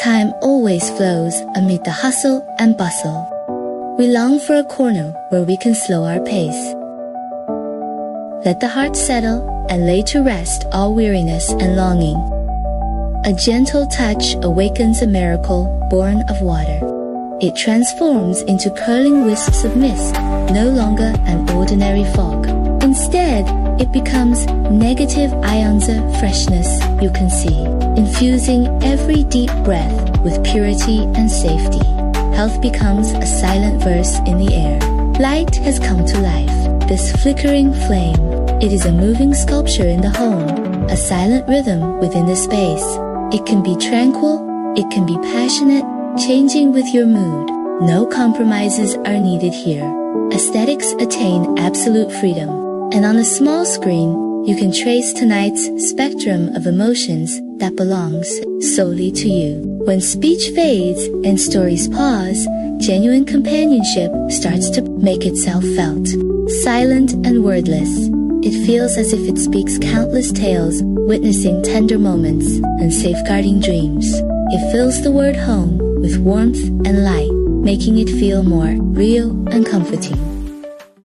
Time always flows amid the hustle and bustle. We long for a corner where we can slow our pace. Let the heart settle and lay to rest all weariness and longing. A gentle touch awakens a miracle born of water. It transforms into curling wisps of mist, no longer an ordinary fog. Instead, it becomes negative ions of freshness you can see, infusing every deep breath with purity and safety. Health becomes a silent verse in the air. Light has come to life, this flickering flame. It is a moving sculpture in the home, a silent rhythm within the space. It can be tranquil, it can be passionate, changing with your mood. No compromises are needed here. Aesthetics attain absolute freedom. And on a small screen, you can trace tonight's spectrum of emotions that belongs solely to you. When speech fades and stories pause, genuine companionship starts to make itself felt. Silent and wordless, it feels as if it speaks countless tales, witnessing tender moments and safeguarding dreams. It fills the word home with warmth and light, making it feel more real and comforting.